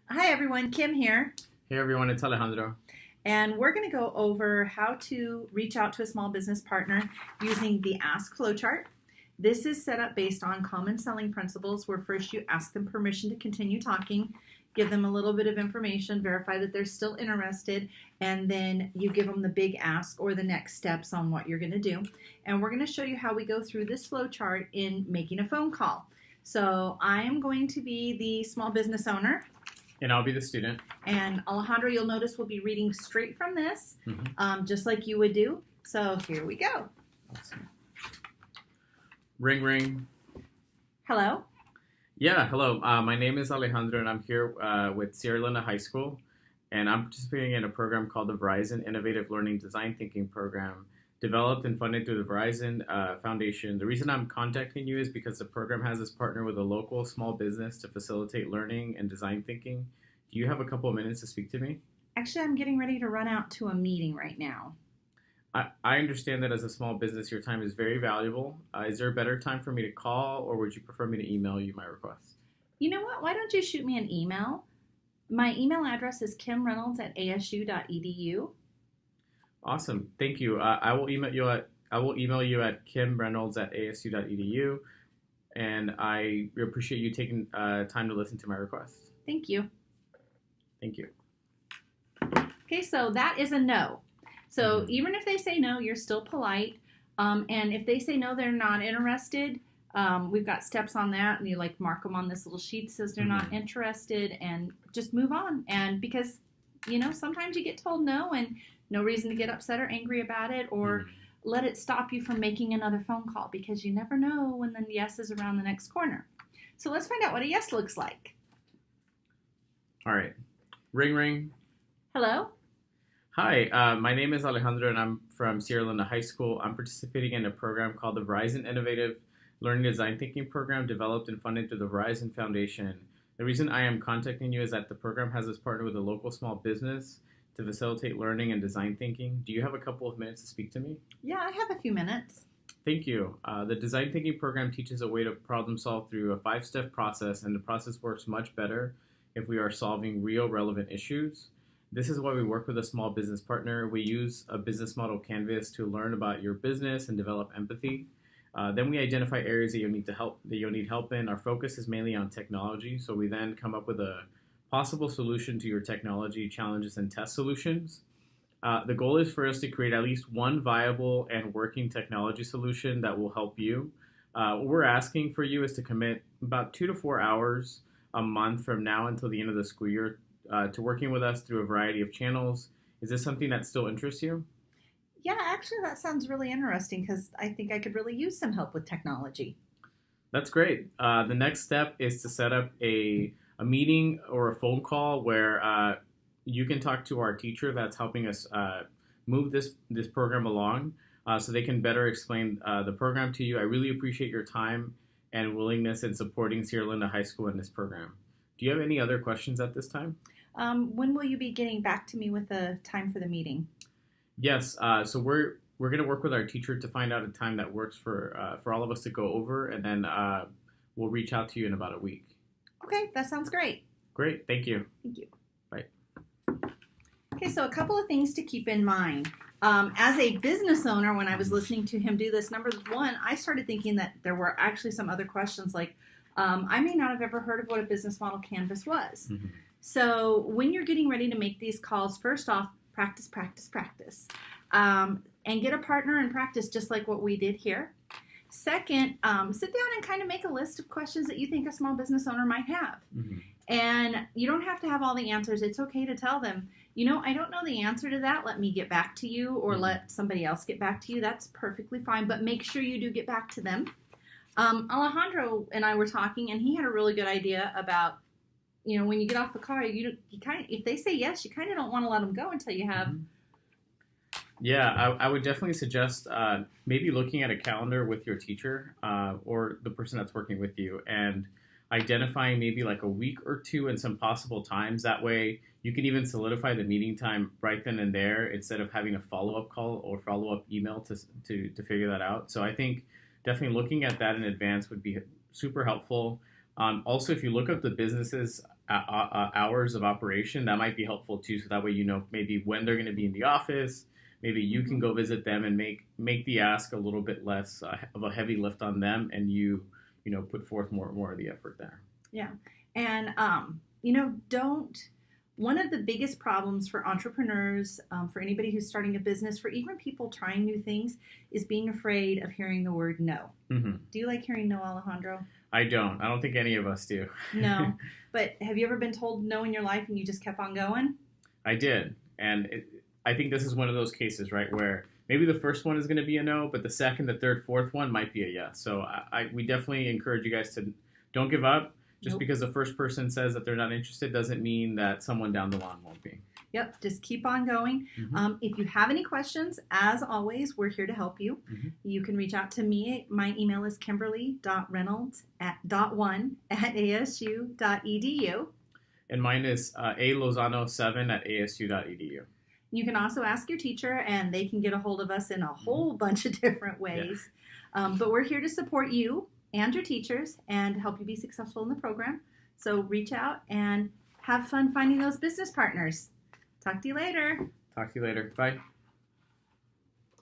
Hi everyone, Kim here, Hey everyone, it's Alejandro. and we're going to go over how to reach out to a small business partner using the Ask flowchart. This is set up based on common selling principles where first you ask them permission to continue talking, give them a little bit of information, verify that they're still interested, and then you give them the big ask or the next steps on what you're going to do. And we're going to show you how we go through this flowchart in making a phone call. So I am going to be the small business owner. And I'll be the student. And Alejandro, you'll notice we'll be reading straight from this, just like you would do. So here we go. Awesome. Ring, ring. Hello. Yeah, hello. My name is Alejandro, and I'm here with Sierra Leone High School. And I'm participating in a program called the Verizon Innovative Learning Design Thinking Program, developed and funded through the Verizon Foundation. The reason I'm contacting you is because the program has us partner with a local small business to facilitate learning and design thinking. Do you have a couple of minutes to speak to me? Actually, I'm getting ready to run out to a meeting right now. I understand that as a small business, your time is very valuable. Is there a better time for me to call, or would you prefer me to email you my request? You know what? Why don't you shoot me an email? My email address is kimreynolds@asu.edu. Awesome, thank you. I will email you at kimreynolds@asu.edu, and I appreciate you taking time to listen to my request. Thank you. Thank you. Okay, so that is a no. So even if they say no, you're still polite. And if they say no, they're not interested, we've got steps on that. And you mark them on this little sheet that says they're not interested and just move on. And because, sometimes you get told no and no reason to get upset or angry about it or let it stop you from making another phone call because you never know when the yes is around the next corner. So let's find out what a yes looks like. All right. Ring, ring. Hello? Hi, my name is Alejandro, and I'm from Sierra Leone High School. I'm participating in a program called the Verizon Innovative Learning Design Thinking Program, developed and funded through the Verizon Foundation. The reason I am contacting you is that the program has us partnered with a local small business to facilitate learning and design thinking. Do you have a couple of minutes to speak to me? Yeah, I have a few minutes. Thank you. The design thinking program teaches a way to problem solve through a 5-step process, and the process works much better if we are solving real relevant issues. This is why we work with a small business partner. We use a business model canvas to learn about your business and develop empathy. Then we identify areas that you'll need help in. Our focus is mainly on technology, so we then come up with a possible solution to your technology challenges and test solutions. The goal is for us to create at least one viable and working technology solution that will help you. What we're asking for you is to commit about 2 to 4 hours a month from now until the end of the school year to working with us through a variety of channels. Is this something that still interests you? Yeah, actually, that sounds really interesting because I think I could really use some help with technology. That's great. The next step is to set up a meeting or a phone call where you can talk to our teacher that's helping us move this program along so they can better explain the program to you. I really appreciate your time and willingness in supporting Sierra Leone High School in this program. Do you have any other questions at this time? When will you be getting back to me with a time for the meeting? Yes. So we're going to work with our teacher to find out a time that works for all of us to go over, and then we'll reach out to you in about a week. Okay, that sounds great. Great. Thank you. Thank you. Bye. Okay, so a couple of things to keep in mind. As a business owner, when I was listening to him do this, number one, I started thinking that there were actually some other questions like, I may not have ever heard of what a business model canvas was. So when you're getting ready to make these calls, first off, practice, practice, practice. And get a partner and practice just like what we did here. Second, sit down and kind of make a list of questions that you think a small business owner might have. And you don't have to have all the answers. It's okay to tell them, I don't know the answer to that. Let me get back to you or let somebody else get back to you. That's perfectly fine. But make sure you do get back to them. Alejandro and I were talking, and he had a really good idea about, when you get off the car, you kind of, if they say yes, you kind of don't want to let them go until you have. Yeah, I would definitely suggest maybe looking at a calendar with your teacher or the person that's working with you and identifying maybe like a week or two and some possible times. That way you can even solidify the meeting time right then and there instead of having a follow-up call or follow-up email to figure that out. So I think definitely looking at that in advance would be super helpful. Also, if you look up the businesses hours of operation, that might be helpful too. So that way, maybe when they're going to be in the office, maybe you can go visit them and make the ask a little bit less of a heavy lift on them, and put forth more of the effort there. Yeah. And, one of the biggest problems for entrepreneurs, for anybody who's starting a business, for even people trying new things, is being afraid of hearing the word no. Mm-hmm. Do you like hearing no, Alejandro? I don't. I don't think any of us do. No. But have you ever been told no in your life and you just kept on going? I did. And I think this is one of those cases, right, where maybe the first one is going to be a no, but the second, the third, fourth one might be a yes. So we definitely encourage you guys to don't give up. Just because the first person says that they're not interested doesn't mean that someone down the line won't be. Yep, just keep on going. Mm-hmm. If you have any questions, as always, we're here to help you. Mm-hmm. You can reach out to me. My email is kimberly.reynolds@asu.edu. And mine is alozano7@asu.edu. You can also ask your teacher, and they can get a hold of us in a whole bunch of different ways. Yeah. But we're here to support you and your teachers and help you be successful in the program. So reach out and have fun finding those business partners. Talk to you later. Talk to you later. Bye.